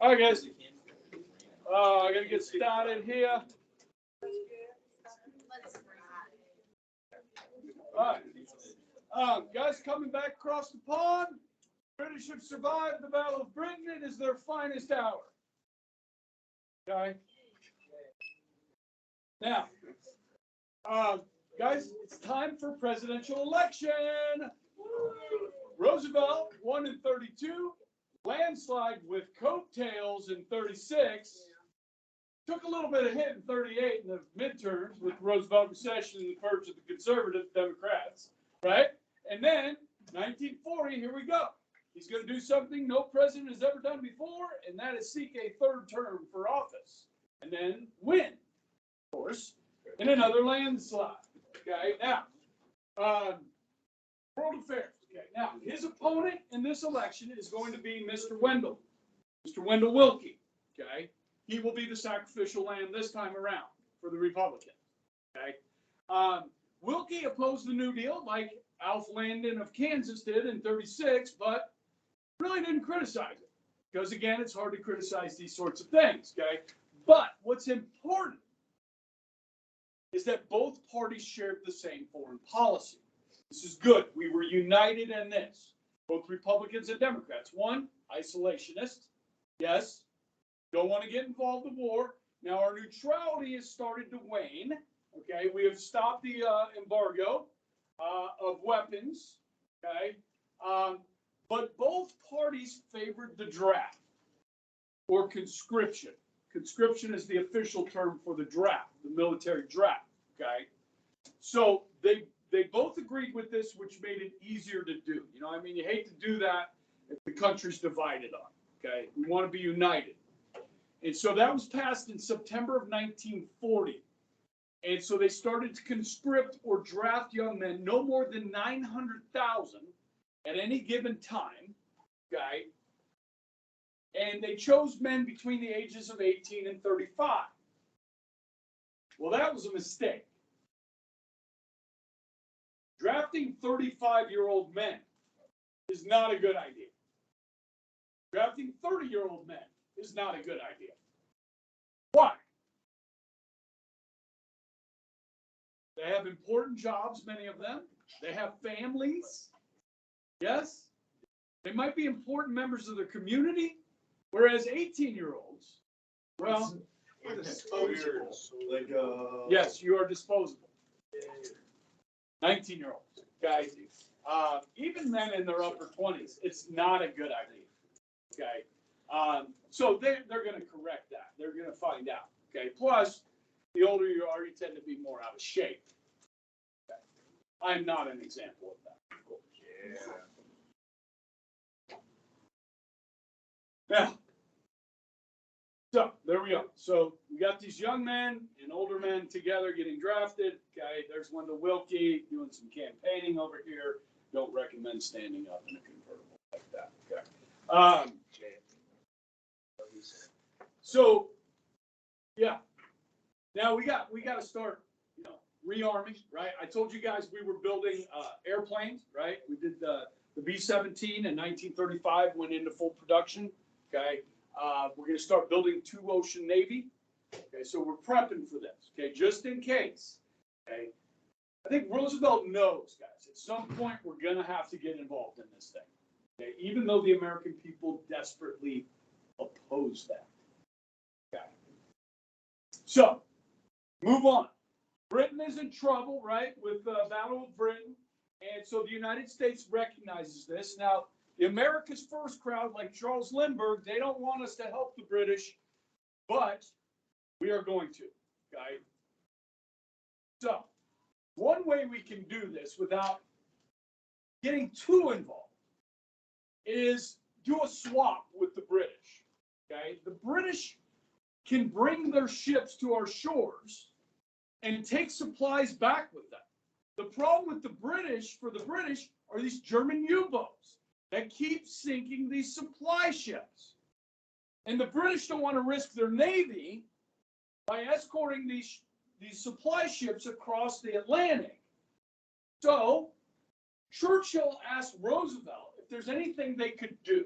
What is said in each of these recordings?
All right, guys. I gotta get started here. All right. Guys coming back across the pond. British have survived the Battle of Britain. It is their finest hour. Okay. Now, guys, it's time for presidential election. Roosevelt won in 32, landslide with coattails in 36, took a little bit of hit in 38 in the midterms with Roosevelt recession and the purge of the conservative Democrats, right? And then 1940, here we go. He's going to do something no president has ever done before, and that is seek a third term for office and then win, of course, in another landslide. Okay, now, world affairs. Okay, now, his opponent in this election is going to be Mr. Wendell Willkie. Okay, he will be the sacrificial lamb this time around for the Republicans. Okay, Willkie opposed the New Deal like Alf Landon of Kansas did in 36, but really didn't criticize it because, again, it's hard to criticize these sorts of things. Okay, but what's important is that both parties shared the same foreign policy. This is good. We were united in this. Both Republicans and Democrats. One, isolationist. Yes, don't want to get involved in war. Now, our neutrality has started to wane. Okay, we have stopped the embargo of weapons. Okay, but both parties favored the draft or conscription. Conscription is the official term for the draft, the military draft. Okay, so they both agreed with this, which made it easier to do. You know, I mean, you hate to do that if the country's divided on. Okay, we want to be united, and so that was passed in September of 1940. And so they started to conscript or draft young men, no more than 900,000 at any given time. Okay, and they chose men between the ages of 18 and 35. Well, that was a mistake. Drafting 35-year-old men is not a good idea. Drafting 30-year-old men is not a good idea. Why? They have important jobs, many of them. They have families. Yes? They might be important members of their community, whereas 18-year-olds, well, disposable. yes, you are disposable. 19-year-olds, guys, even men in their upper 20s, it's not a good idea. Okay, so they're going to correct that. They're going to find out. Okay, plus, the older you are, you tend to be more out of shape. Okay. I'm not an example of that, of course. Yeah. Now, so there we go. So we got these young men and older men together getting drafted. Okay, there's Wendell Willkie doing some campaigning over here. Don't recommend standing up in a convertible like that. Okay. So, yeah. Now we got to start, rearming, right? I told you guys we were building airplanes, right? We did the B-17 in 1935, went into full production. Okay. We're going to start building 2 Ocean Navy. Okay, so we're prepping for this. Okay, just in case. Okay, I think Roosevelt knows, guys, at some point we're going to have to get involved in this thing. Okay, even though the American people desperately oppose that. Okay, so move on. Britain is in trouble, right, with the Battle of Britain, and so the United States recognizes this. Now, the America's First crowd, like Charles Lindbergh, they don't want us to help the British, but we are going to, okay? So, one way we can do this without getting too involved is do a swap with the British, okay? The British can bring their ships to our shores and take supplies back with them. The problem with the British, for the British, are these German U-boats that keep sinking these supply ships. And the British don't want to risk their navy by escorting these supply ships across the Atlantic. So Churchill asked Roosevelt if there's anything they could do,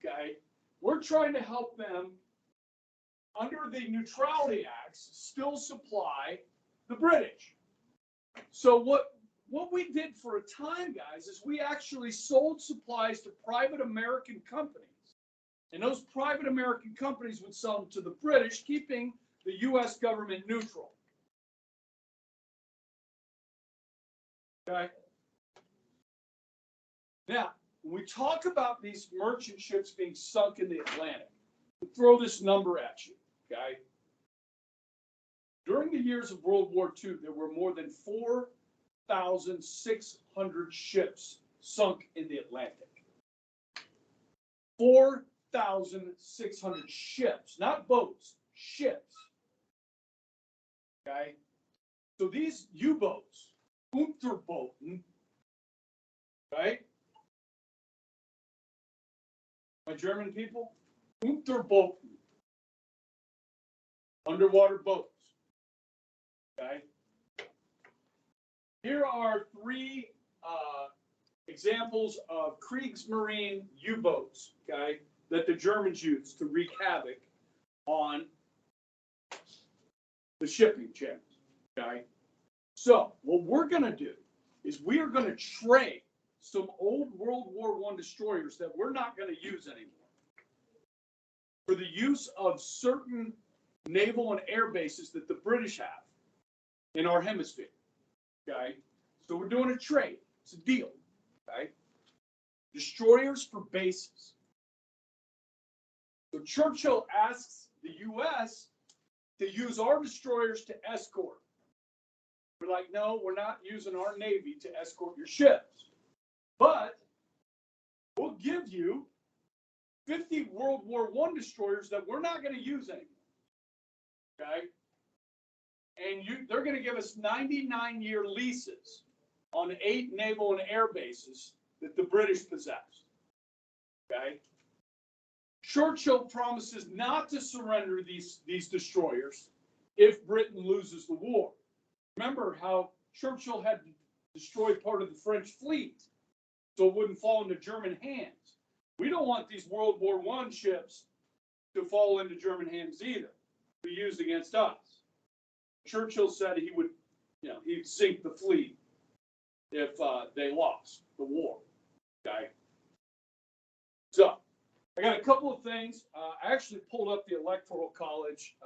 okay, we're trying to help them, under the Neutrality Acts, still supply the British. So what we did for a time, guys, is we actually sold supplies to private American companies. And those private American companies would sell them to the British, keeping the U.S. government neutral. Okay? Now, when we talk about these merchant ships being sunk in the Atlantic, we'll throw this number at you, okay? During the years of World War II, there were more than 4,600 ships sunk in the Atlantic. 4,600 ships, not boats, ships. Okay? So these U-boats, Unterboten, right? My German people, Unterboten, underwater boats. Okay. Here are three examples of Kriegsmarine U-boats, okay, that the Germans used to wreak havoc on the shipping channels. Okay. So what we're going to do is we are going to trade some old World War I destroyers that we're not going to use anymore for the use of certain naval and air bases that the British have in our hemisphere. Okay, so we're doing a trade. It's a deal. Okay, destroyers for bases. So Churchill asks the U.S. to use our destroyers to escort. We're like, no, we're not using our Navy to escort your ships. But we'll give you 50 World War I destroyers that we're not going to use anymore. Okay? And they're going to give us 99-year leases on 8 naval and air bases that the British possess. Okay? Churchill promises not to surrender these destroyers if Britain loses the war. Remember how Churchill had destroyed part of the French fleet so it wouldn't fall into German hands. We don't want these World War I ships to fall into German hands either, to be used against us. Churchill said he would, he'd sink the fleet if they lost the war. Okay. So I got a couple of things. I actually pulled up the Electoral College,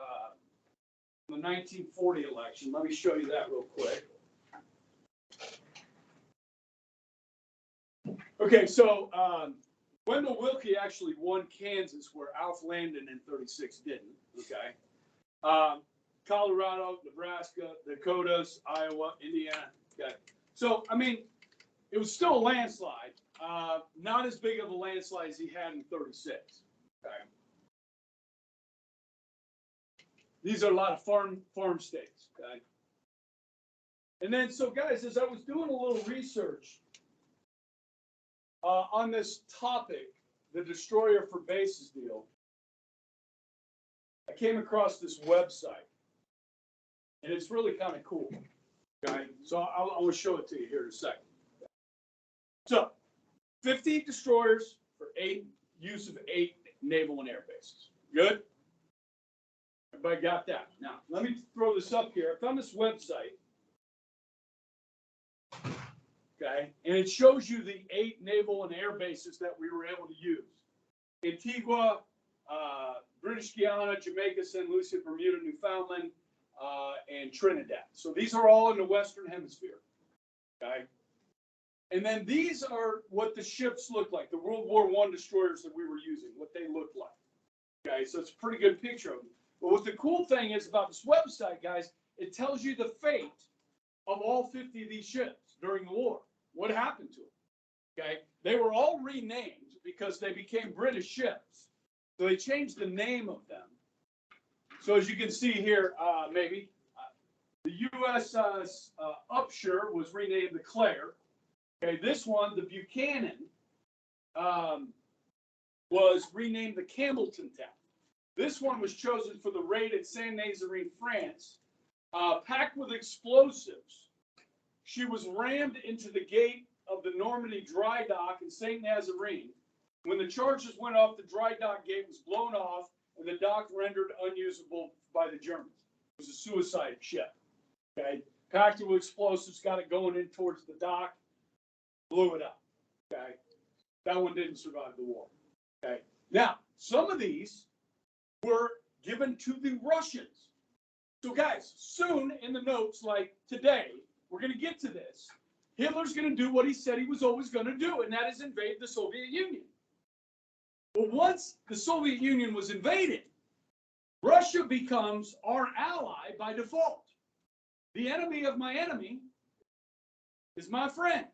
the 1940 election. Let me show you that real quick. Okay, so Wendell Willkie actually won Kansas, where Alf Landon in 36 didn't. Okay. Colorado, Nebraska, Dakotas, Iowa, Indiana. Okay. So, I mean, it was still a landslide. Not as big of a landslide as he had in 36. Okay. These are a lot of farm states. Okay. And then, so guys, as I was doing a little research on this topic, the destroyer for bases deal, I came across this website, and it's really kind of cool. Okay, so I will show it to you here in a second. So, 50 destroyers for use of 8 naval and air bases. Good? Everybody got that? Now, let me throw this up here. I found this website. Okay, and it shows you the 8 naval and air bases that we were able to use. Antigua, British Guiana, Jamaica, St. Lucia, Bermuda, Newfoundland, and Trinidad. So these are all in the Western Hemisphere. Okay, and then these are what the ships look like, the World War I destroyers that we were using, what they look like. Okay, so it's a pretty good picture of them. But what the cool thing is about this website, guys, it tells you the fate of all 50 of these ships during the war. What happened to them? Okay, they were all renamed because they became British ships. So they changed the name of them. So as you can see here, the USS Upshur was renamed the Clare. Okay, this one, the Buchanan, was renamed the Campbellton Town. This one was chosen for the raid at Saint-Nazaire, France, packed with explosives. She was rammed into the gate of the Normandy dry dock in Saint-Nazaire When the charges went off, the dry dock gate was blown off and the dock rendered unusable by the Germans. It was a suicide ship. Okay, packed it with explosives, got it going in towards the dock, blew it up. Okay, that one didn't survive the war. Okay, now some of these were given to the Russians. So guys, soon in the notes, like today, we're going to get to this. Hitler's going to do what he said he was always going to do, and that is invade the Soviet Union. But once the Soviet Union was invaded, Russia becomes our ally by default. The enemy of my enemy is my friend.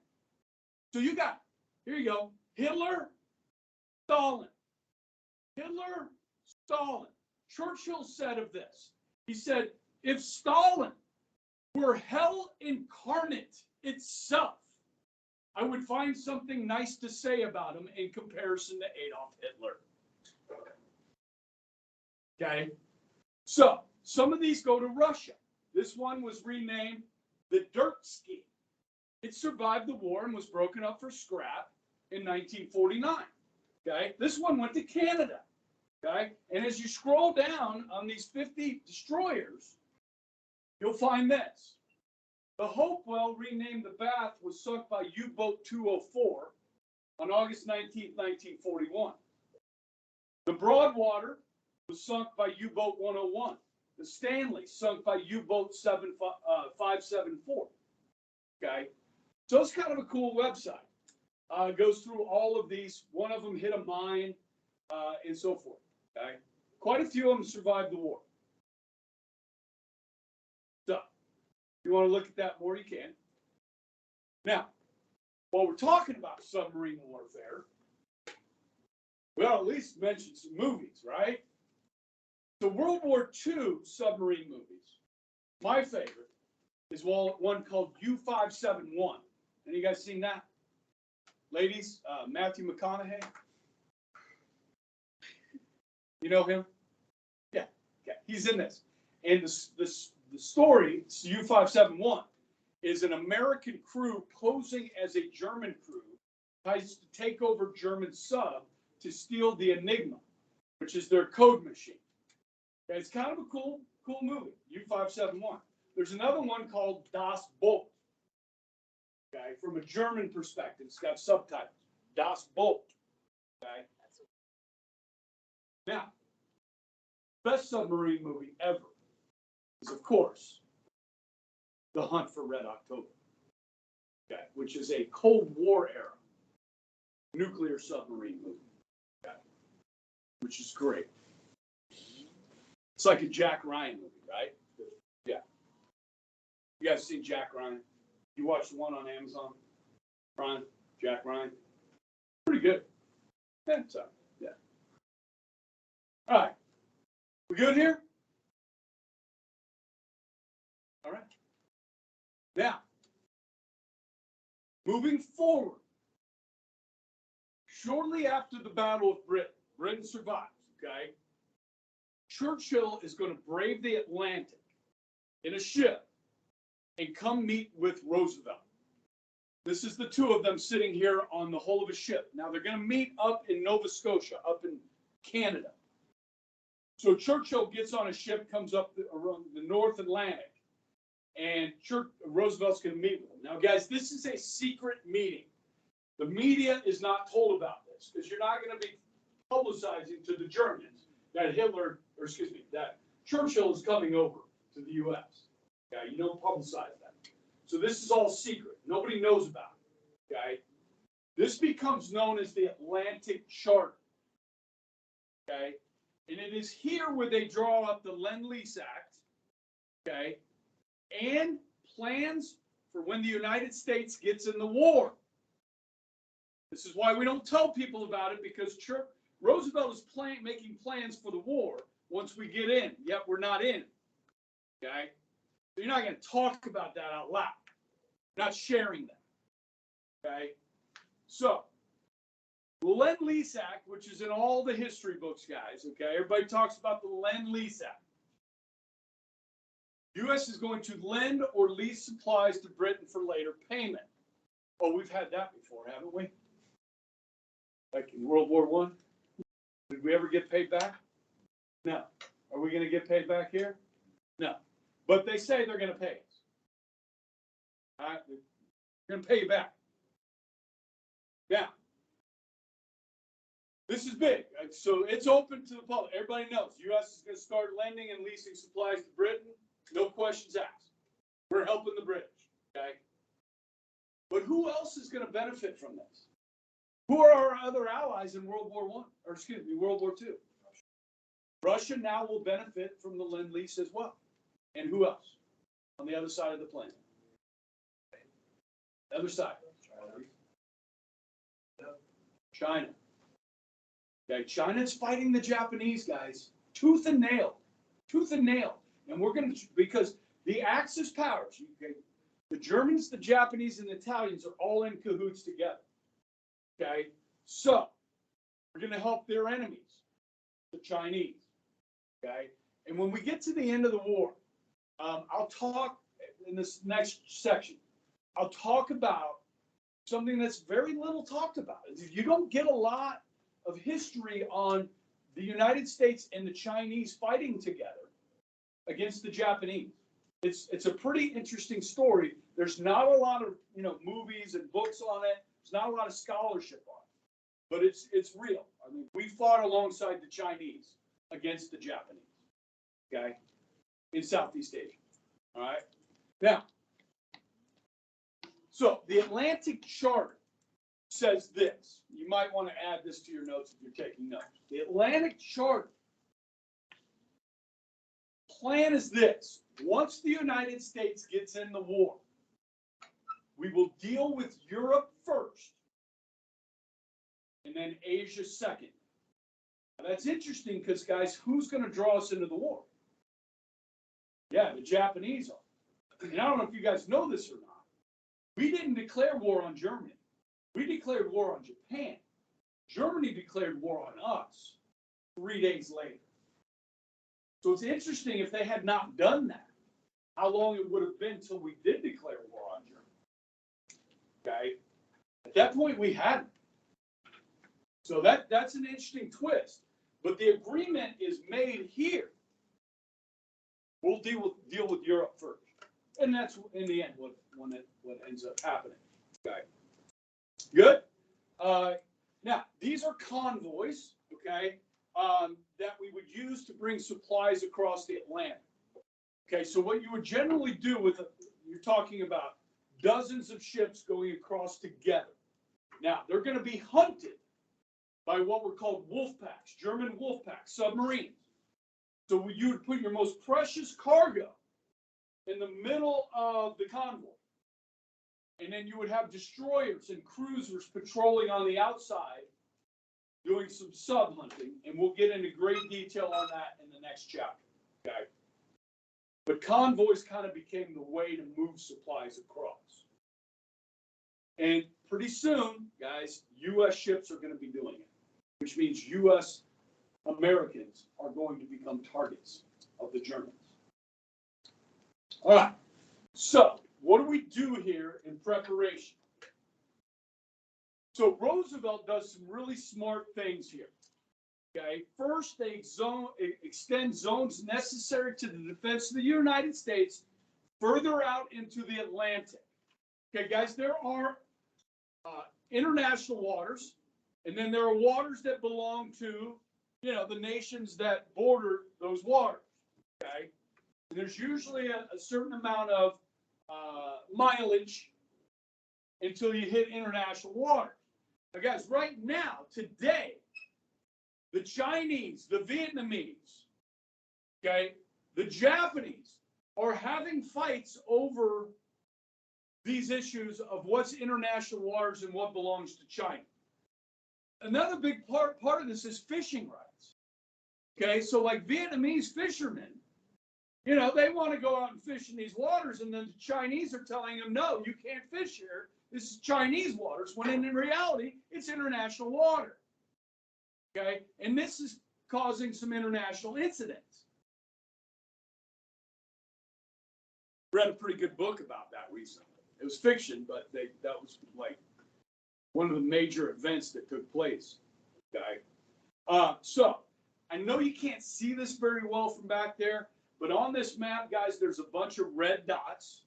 So you got, here you go, Hitler, Stalin. Hitler, Stalin. Churchill said of this, he said, if Stalin were hell incarnate itself, I would find something nice to say about him in comparison to Adolf Hitler. Okay, so some of these go to Russia. This one was renamed the Dirt Ski. It survived the war and was broken up for scrap in 1949. Okay, this one went to Canada. Okay, and as you scroll down on these 50 destroyers, you'll find this. The Hopewell, renamed the Bath, was sunk by U-boat 204 on August 19, 1941. The Broadwater was sunk by U-boat 101. The Stanley sunk by U-boat 574. Okay, so it's kind of a cool website. It goes through all of these. One of them hit a mine, and so forth. Okay, quite a few of them survived the war. So, if you want to look at that more, you can. Now, while we're talking about submarine warfare, we ought to at least mention some movies, right? The World War II submarine movies. My favorite is one called U-571. Any of you guys seen that? Ladies, Matthew McConaughey. You know him? Yeah. Okay. He's in this. And the story, U-571, is an American crew posing as a German crew, tries to take over German sub to steal the Enigma, which is their code machine. Okay, it's kind of a cool movie, U-571. There's another one called Das Boot. Okay, from a German perspective, it's got subtitles. Das Boot. Okay. Now, best submarine movie ever is, of course, The Hunt for Red October. Okay, which is a Cold War era nuclear submarine movie. Okay, which is great. It's like a Jack Ryan movie, right? Yeah. You guys seen Jack Ryan? You watched the one on Amazon Prime, Jack Ryan? Pretty good. Yeah, so, yeah. All right. We good here? All right. Now, moving forward, shortly after the Battle of Britain survives, okay? Churchill is going to brave the Atlantic in a ship and come meet with Roosevelt. This is the two of them sitting here on the hull of a ship. Now they're going to meet up in Nova Scotia, up in Canada. So Churchill gets on a ship, comes up around the North Atlantic, and Roosevelt's going to meet with him. Now, guys, this is a secret meeting. The media is not told about this because you're not going to be publicizing to the Germans that that Churchill is coming over to the U.S. Okay, you don't publicize that. So this is all secret. Nobody knows about it. Okay, this becomes known as the Atlantic Charter. Okay, and it is here where they draw up the Lend-Lease Act. Okay, and plans for when the United States gets in the war. This is why we don't tell people about it, because Roosevelt is making plans for the war once we get in, yet we're not in. Okay? So you're not going to talk about that out loud. You're not sharing that. Okay? So, the Lend-Lease Act, which is in all the history books, guys, okay? Everybody talks about the Lend-Lease Act. U.S. is going to lend or lease supplies to Britain for later payment. Oh, we've had that before, haven't we? Like in World War I? Did we ever get paid back? No. Are we gonna get paid back here? No. But they say they're gonna pay us. All right, they're gonna pay you back. Yeah. This is big. So it's open to the public. Everybody knows U.S. is going to start lending and leasing supplies to Britain. No questions asked. We're helping the British. Okay. But who else is going to benefit from this? Who are our other allies in World War I? Or excuse me, World War II? Russia now will benefit from the Lend-Lease as well. And who else? On the other side of the planet. The other side. China. Okay, China's fighting the Japanese, guys, tooth and nail, and we're going to, because the Axis powers, okay, the Germans, the Japanese, and the Italians are all in cahoots together. Okay, so we're going to help their enemies, the Chinese. Okay, and when we get to the end of the war, I'll talk in this next section. I'll talk about something that's very little talked about. You don't get a lot of history on the United States and the Chinese fighting together against the Japanese. It's a pretty interesting story. There's not a lot of movies and books on it. There's not a lot of scholarship on it, but it's real. I mean, we fought alongside the Chinese against the Japanese. Okay, in Southeast Asia. All right. Now, so the Atlantic Charter says this. You might want to add this to your notes if you're taking notes. The Atlantic Charter plan is this. Once the United States gets in the war, we will deal with Europe first and then Asia second. Now that's interesting because, guys, who's going to draw us into the war? Yeah, the Japanese are. And I don't know if you guys know this or not. We didn't declare war on Germany. We declared war on Japan. Germany declared war on us 3 days later. So it's interesting if they had not done that, how long it would have been till we did declare war on Germany. Okay? At that point, we hadn't. So that's an interesting twist. But the agreement is made here. We'll deal with Europe first. And that's, in the end, what ends up happening. Okay? Good? Now, these are convoys, okay, that we would use to bring supplies across the Atlantic. Okay, so what you would generally do you're talking about dozens of ships going across together. Now, they're going to be hunted by what were called wolf packs, German wolf packs, submarines. So you would put your most precious cargo in the middle of the convoy. And then you would have destroyers and cruisers patrolling on the outside, doing some sub hunting, and we'll get into great detail on that in the next chapter. Okay. But convoys kind of became the way to move supplies across. And pretty soon, guys, U.S. ships are going to be doing it, which means U.S. Americans are going to become targets of the Germans. All right. So, what do we do here in preparation? So Roosevelt does some really smart things here. Okay, first they extend zones necessary to the defense of the United States further out into the Atlantic. Okay, guys, there are international waters, and then there are waters that belong to, the nations that border those waters. Okay, and there's usually a certain amount of mileage until you hit international waters. Now, guys, right now, today, the Chinese, the Vietnamese, okay, the Japanese are having fights over these issues of what's international waters and what belongs to China. Another big part of this is fishing rights. Okay, so like Vietnamese fishermen, they want to go out and fish in these waters, and then the Chinese are telling them, no, you can't fish here. This is Chinese waters, when in reality, it's international water. Okay, and this is causing some international incidents. Read a pretty good book about that recently. It was fiction, but that was like one of the major events that took place okay? So I know you can't see this very well from back there, but on this map, guys, there's a bunch of red dots.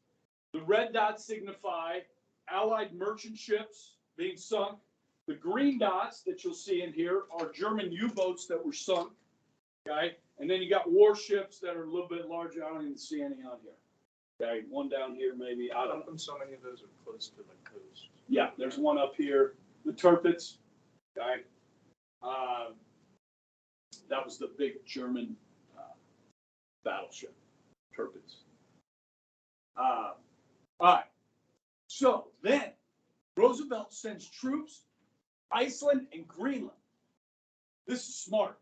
The red dots signify Allied merchant ships being sunk. The green dots that you'll see in here are German U-boats that were sunk, okay? And then you got warships that are a little bit larger. I don't even see any on here. Okay, one down here maybe. I don't know. How come so many of those are close to the coast? Yeah, there's one up here. The Tirpitz, okay? That was the big German battleship, Tirpitz. All right. So then Roosevelt sends troops, Iceland and Greenland. This is smart.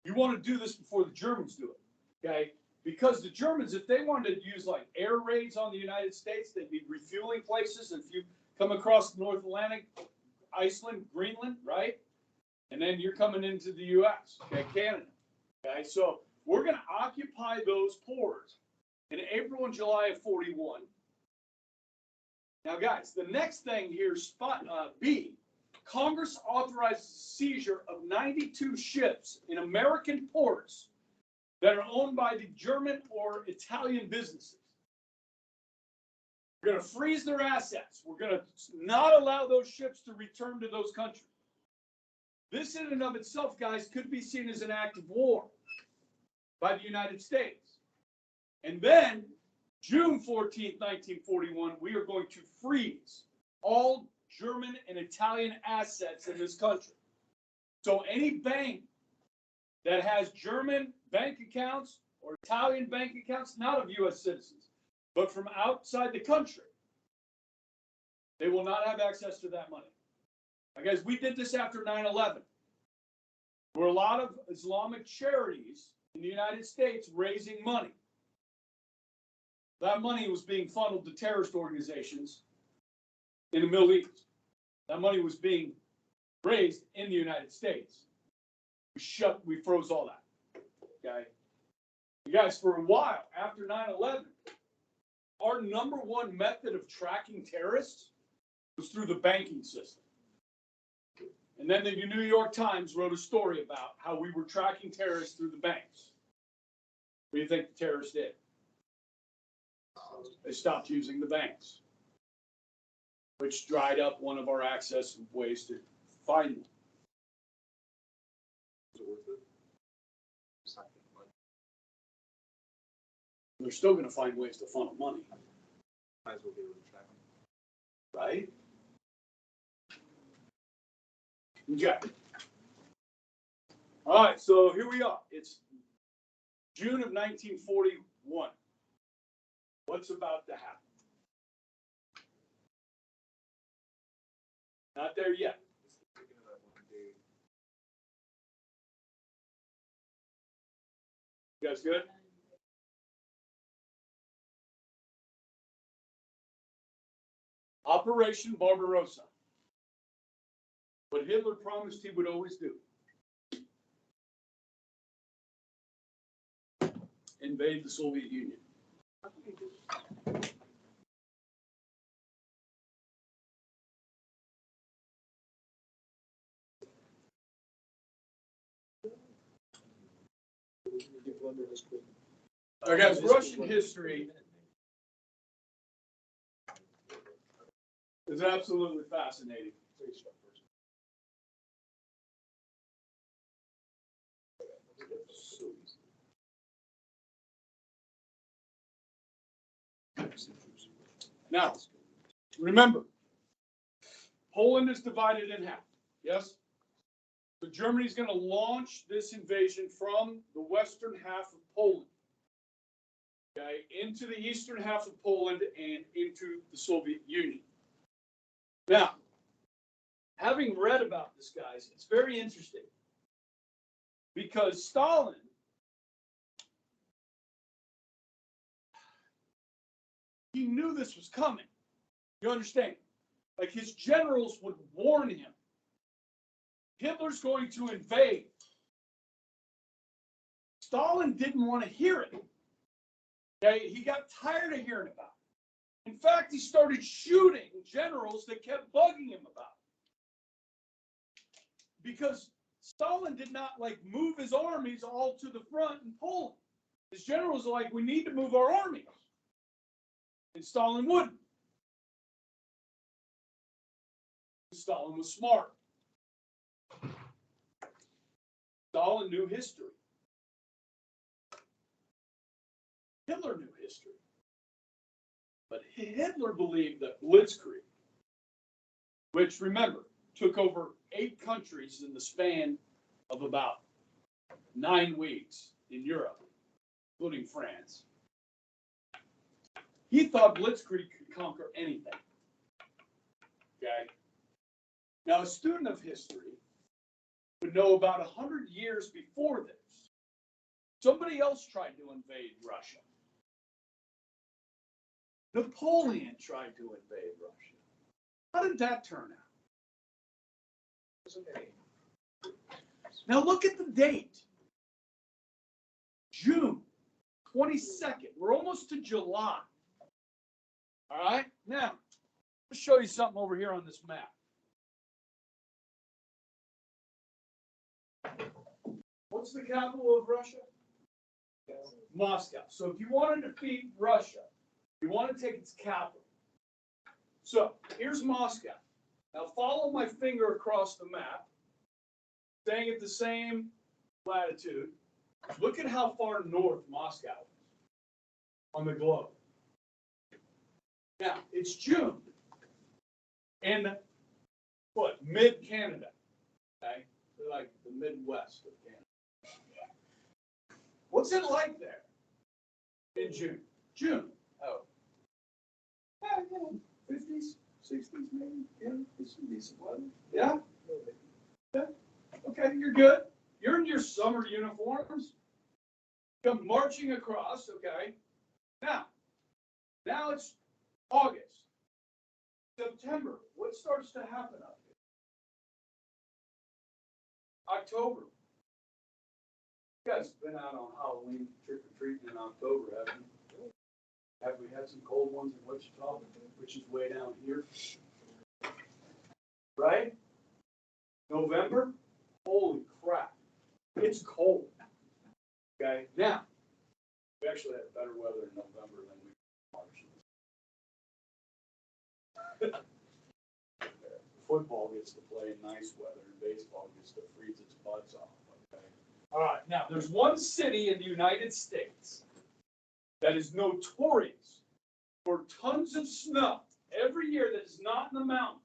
You want to do this before the Germans do it, okay? Because the Germans, if they wanted to use like air raids on the United States, they'd be refueling places. If you come across the North Atlantic, Iceland, Greenland, right? And then you're coming into the U.S., okay, Canada. Okay, so we're going to occupy those ports in April and July of 41. Now, guys, the next thing here is B. Congress authorized the seizure of 92 ships in American ports that are owned by the German or Italian businesses. We're going to freeze their assets. We're going to not allow those ships to return to those countries. This in and of itself, guys, could be seen as an act of war by the United States. And then, June 14th, 1941, we are going to freeze all German and Italian assets in this country. So any bank that has German bank accounts or Italian bank accounts, not of U.S. citizens, but from outside the country, they will not have access to that money. Now, guys, we did this after 9/11. There were a lot of Islamic charities in the United States raising money. That money was being funneled to terrorist organizations in the Middle East. That money was being raised in the United States. We froze all that. Okay. You guys, for a while after 9/11, our number one method of tracking terrorists was through the banking system. And then the New York Times wrote a story about how we were tracking terrorists through the banks. What do you think the terrorists did? They stopped using the banks, which dried up one of our access ways to find them. Is it worth it? They're still going to find ways to funnel money, Might as well be able to track them. right? Okay. All right, so here we are. It's June of 1941. What's about to happen? Not there yet. Thinking of that one day. You guys good? Operation Barbarossa. What Hitler promised he would always do. Invade the Soviet Union. All right, guys, Russian history is absolutely fascinating. Now, remember, Poland is divided in half, yes? So Germany's going to launch this invasion from the western half of Poland, okay, into the eastern half of Poland and into the Soviet Union. Now, having read about this, guys, it's very interesting because Stalin, he knew this was coming. You understand? Like his generals would warn him, Hitler's going to invade. Stalin didn't want to hear it. Okay, he got tired of hearing about it. In fact, he started shooting generals that kept bugging him about it. Because Stalin did not like move his armies all to the front in Poland. His generals are like, we need to move our armies. And Stalin wouldn't. Stalin was smart. Stalin knew history. Hitler knew history. But Hitler believed that Blitzkrieg, which, remember, took over 8 countries in the span of about 9 weeks in Europe, including France. He thought Blitzkrieg could conquer anything. Okay? Now, a student of history would know about 100 years before this, somebody else tried to invade Russia. Napoleon tried to invade Russia. How did that turn out? Now look at the date. June 22nd. We're almost to July. All right? Now, let's show you something over here on this map. What's the capital of Russia? Moscow. So if you want to defeat Russia, you want to take its capital. So here's Moscow. Now follow my finger across the map, staying at the same latitude. Look at how far north Moscow is on the globe. Now it's June in what? Mid-Canada. Okay? They're like the Midwest of Canada. What's it like there in June? June. Oh. Yeah, 50s, 60s maybe. Yeah, it's some decent weather. Yeah? Yeah. Okay, you're good. You're in your summer uniforms. Come marching across, okay? Now it's August. September. What starts to happen up here? October. You guys have been out on Halloween trick-or-treating in October, haven't you? Have we had some cold ones in Wichita, which is way down here? Right? November? Holy crap. It's cold. Okay? Now, we actually had better weather in November than we did in March. Football gets to play in nice weather, and baseball gets to freeze its butts off. Okay? All right. Now, there's one city in the United States that is notorious for tons of snow every year that is not in the mountains.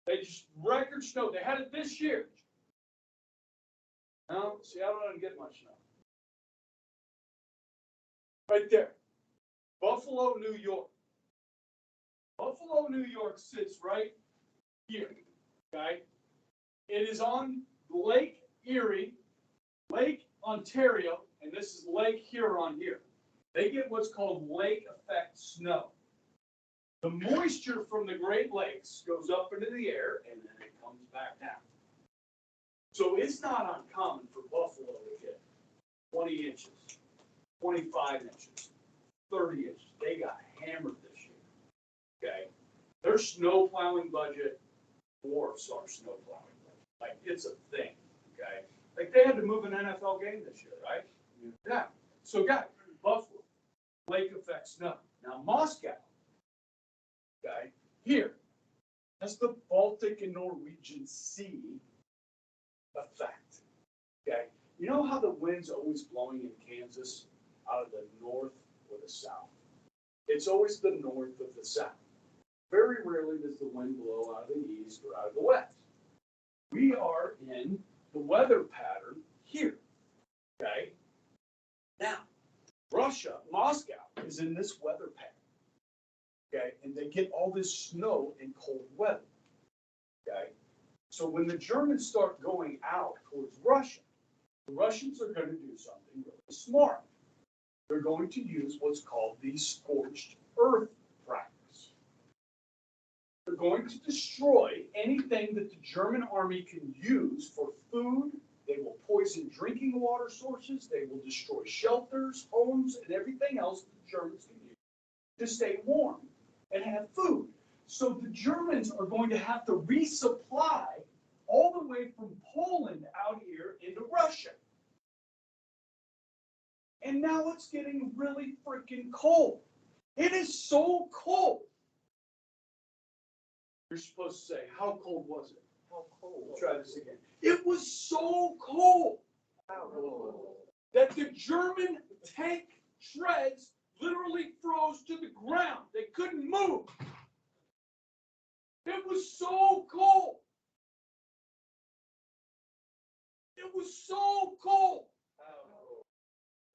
They just record snow. They had it this year. No, Seattle doesn't get much snow. Right there. Buffalo, New York. Buffalo, New York sits right here. Okay? It is on Lake Erie, Lake Ontario, and this is Lake Huron here. They get what's called lake effect snow. The moisture from the Great Lakes goes up into the air and then it comes back down. So it's not uncommon for Buffalo to get 20 inches, 25 inches, 30 inches. They got hammered this year. Okay? Their snow plowing budget dwarfs our snow plowing budget. Like, it's a thing. Okay? Like, they had to move an NFL game this year, right? Yeah. So, guys, Buffalo, lake effect snow. Now, Moscow, okay, here, that's the Baltic and Norwegian Sea effect. Okay? You know how the wind's always blowing in Kansas out of the north or the south? It's always the north of the south. Very rarely does the wind blow out of the east or out of the west. We are in the weather pattern here. Okay? Now, Russia, Moscow, is in this weather pattern. Okay? And they get all this snow and cold weather. Okay? So when the Germans start going out towards Russia, the Russians are going to do something really smart. They're going to use what's called the scorched earth practice. They're going to destroy anything that the German army can use for food. They will poison drinking water sources. They will destroy shelters, homes, and everything else that the Germans can use to stay warm and have food. So the Germans are going to have to resupply all the way from Poland out here into Russia. And now it's getting really freaking cold. It is so cold. You're supposed to say, how cold was it? How cold? We'll try this again. It was so cold How cold? that the German tank treads literally froze to the ground. They couldn't move. It was so cold. It was so cold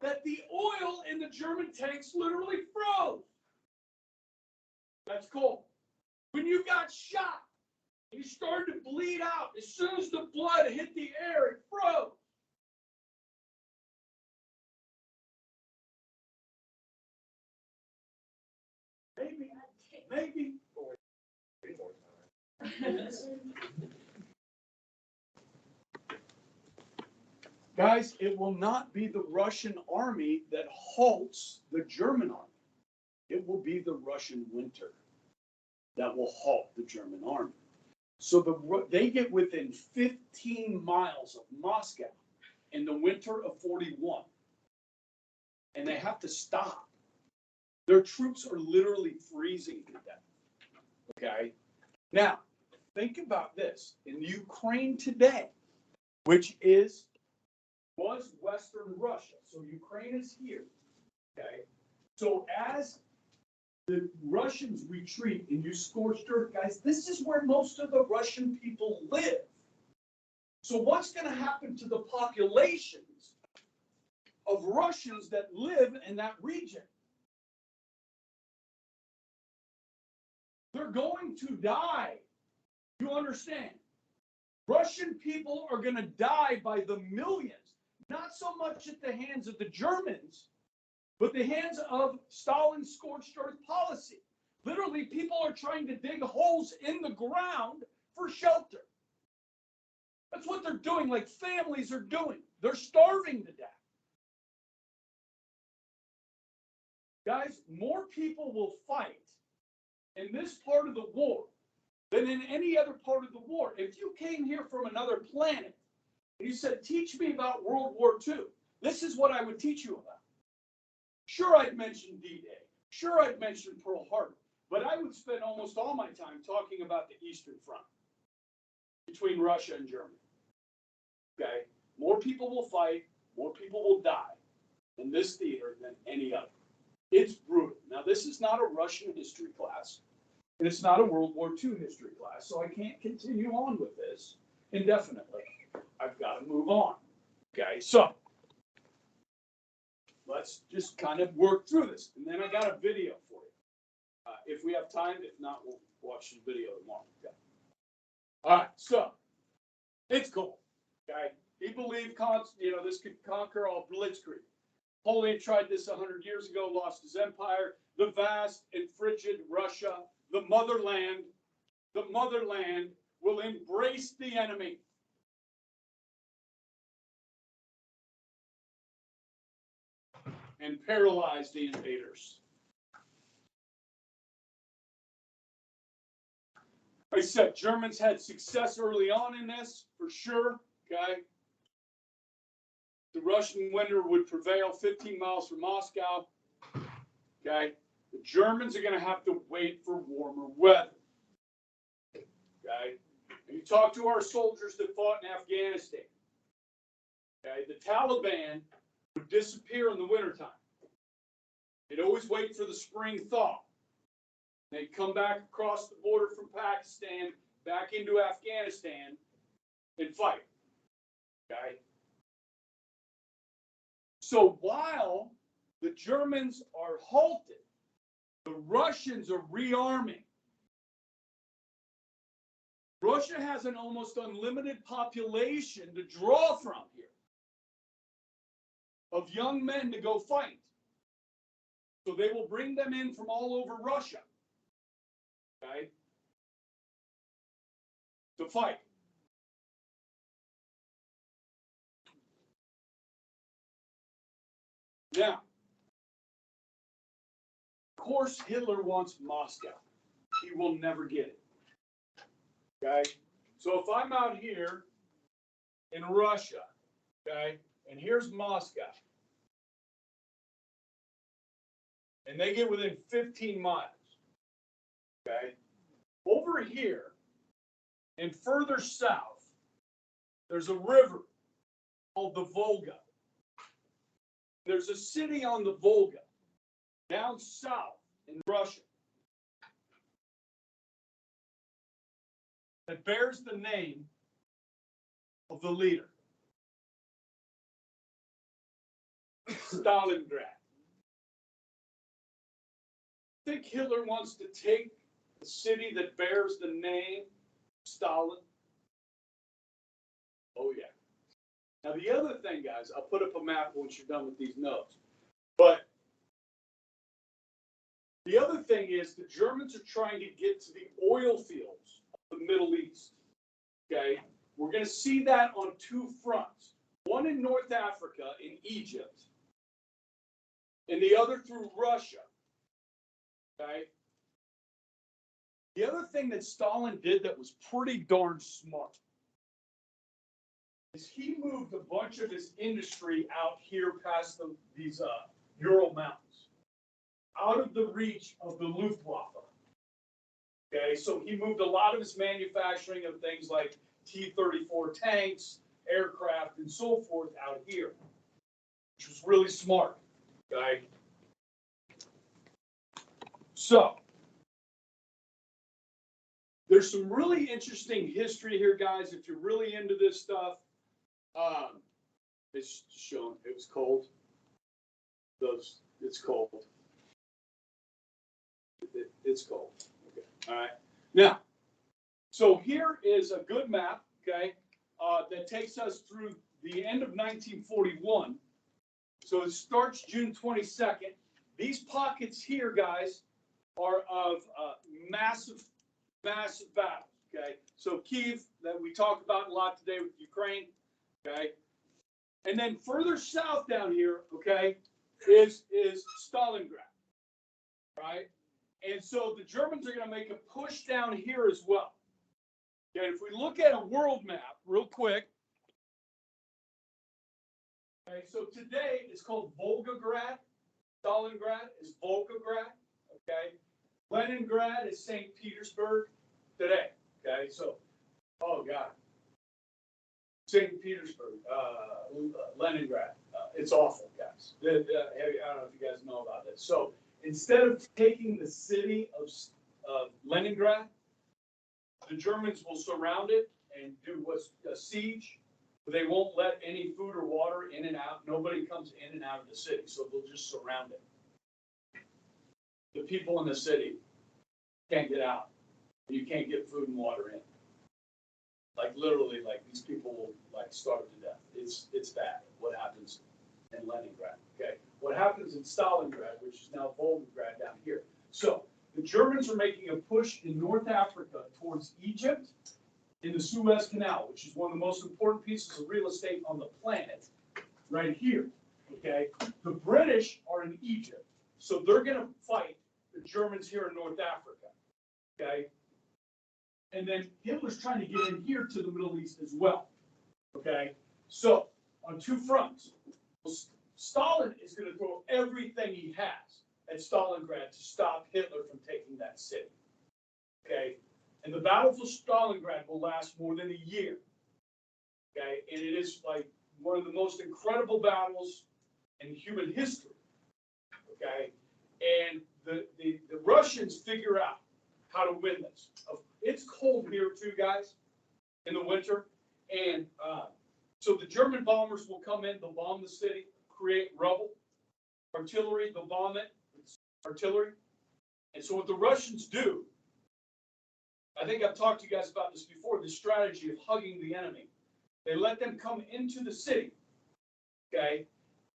that the oil in the German tanks literally froze. That's cold. When you got shot, you started to bleed out. As soon as the blood hit the air, it froze. Maybe. Guys, it will not be the Russian army that halts the German army. It will be the Russian winter that will halt the German army. So they get within 15 miles of Moscow in the winter of 41, and they have to stop. Their troops are literally freezing to death. Okay? Now, think about this. In Ukraine today, which was Western Russia. So Ukraine is here. Okay? So as the Russians retreat and you scorched earth, guys, this is where most of the Russian people live. So what's going to happen to the populations of Russians that live in that region? They're going to die. You understand? Russian people are going to die by the millions, not so much at the hands of the Germans, but the hands of Stalin's scorched earth policy. Literally, people are trying to dig holes in the ground for shelter. That's what they're doing, like families are doing. They're starving to death. Guys, more people will fight in this part of the war than in any other part of the war. If you came here from another planet and you said, teach me about World War II, this is what I would teach you about. Sure, I'd mention D-Day. Sure, I'd mention Pearl Harbor. But I would spend almost all my time talking about the Eastern Front between Russia and Germany. Okay? More people will fight, more people will die in this theater than any other. It's brutal. Now, this is not a Russian history class, and it's not a World War II history class, so I can't continue on with this indefinitely. I've got to move on. Okay, so let's just kind of work through this, and then I got a video for you. If we have time, if not, we'll watch the video tomorrow. Okay. All right, so it's cool. Okay, he believed this could conquer all blitzkrieg. Napoleon tried this 100 years ago, lost his empire. The vast and frigid Russia, the motherland will embrace the enemy. And paralyze the invaders. I said Germans had success early on in this, for sure. Okay. The Russian winter would prevail 15 miles from Moscow. Okay. The Germans are going to have to wait for warmer weather. Okay. And you talk to our soldiers that fought in Afghanistan. Okay. The Taliban would disappear in the wintertime. They'd always wait for the spring thaw. They'd come back across the border from Pakistan, back into Afghanistan, and fight. Okay? So while the Germans are halted, the Russians are rearming. Russia has an almost unlimited population to draw from here of young men to go fight. So they will bring them in from all over Russia, okay, to fight. Now, of course, Hitler wants Moscow. He will never get it. Okay? So if I'm out here in Russia, okay, and here's Moscow, and they get within 15 miles, okay, over here and further south, there's a river called the Volga. There's a city on the Volga down south in Russia that bears the name of the leader, Stalingrad. I think Hitler wants to take the city that bears the name Stalin. Oh, yeah. Now, the other thing, guys, I'll put up a map once you're done with these notes. But the other thing is the Germans are trying to get to the oil fields of the Middle East. Okay? We're going to see that on two fronts. One in North Africa, in Egypt, and the other through Russia. Okay? The other thing that Stalin did that was pretty darn smart is he moved a bunch of his industry out here past these Ural Mountains, out of the reach of the Luftwaffe. Okay, so he moved a lot of his manufacturing of things like T-34 tanks, aircraft, and so forth out here, which was really smart. Okay, so there's some really interesting history here, guys. If you're really into this stuff, it's shown it was cold. It's cold. It's cold. Okay. All right. Now, so here is a good map, okay, that takes us through the end of 1941. So it starts June 22nd. These pockets here, guys, are of massive battles, okay? So Kyiv, that we talk about a lot today with Ukraine, okay? And then further south down here, okay, is Stalingrad, right? And so the Germans are going to make a push down here as well. Okay, if we look at a world map real quick, okay, so today it's called Volgograd. Stalingrad is Volgograd, okay? Leningrad is St. Petersburg today, okay? So, oh God. St. Petersburg, Leningrad. It's awful, guys. I don't know if you guys know about this. So instead of taking the city of Leningrad, the Germans will surround it and do what's a siege. They won't let any food or water in and out. Nobody comes in and out of the city, so they'll just surround it. The people in the city can't get out. You can't get food and water in. Like literally, like these people will like starve to death. It's bad what happens in Leningrad. Okay, what happens in Stalingrad, which is now Volgograd down here. So the Germans are making a push in North Africa towards Egypt in the Suez Canal, which is one of the most important pieces of real estate on the planet, right here. Okay, the British are in Egypt, so they're going to fight the Germans here in North Africa. Okay. And then Hitler's trying to get in here to the Middle East as well. Okay? So, on two fronts. Stalin is going to throw everything he has at Stalingrad to stop Hitler from taking that city. Okay? And the battle for Stalingrad will last more than a year. Okay? And it is like one of the most incredible battles in human history. Okay? And the Russians figure out how to win this. It's cold here too, guys, in the winter. And so the German bombers will come in, they'll bomb the city, create rubble. Artillery, they'll bomb it with artillery. And so what the Russians do, I think I've talked to you guys about this before, the strategy of hugging the enemy. They let them come into the city, okay,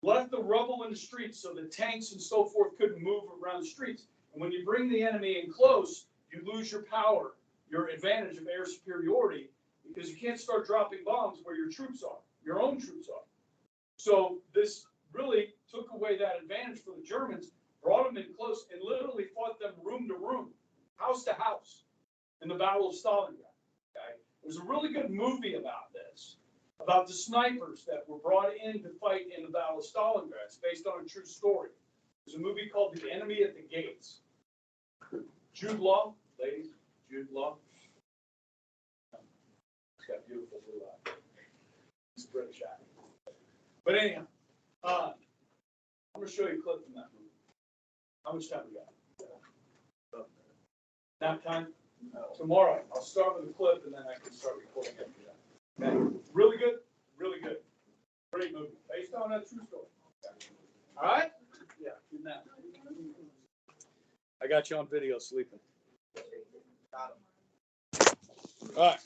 left the rubble in the streets so the tanks and so forth couldn't move around the streets. And when you bring the enemy in close, you lose your power, your advantage of air superiority, because you can't start dropping bombs where your troops are, your own troops are. So this really took away that advantage for the Germans, brought them in close, and literally fought them room to room, house to house, in the Battle of Stalingrad. Okay? There's a really good movie about this, about the snipers that were brought in to fight in the Battle of Stalingrad. It's based on a true story. There's a movie called The Enemy at the Gates. Jude Law, ladies, Jude Law. He's got beautiful blue eyes. He's a British actor. But anyhow, I'm going to show you a clip from that movie. How much time we got? Nap time? Tomorrow. I'll start with a clip and then I can start recording after that. Okay? Really good? Really good. Great movie. Based on a true story. Okay. All right? Yeah. Good nap. I got you on video sleeping. All right.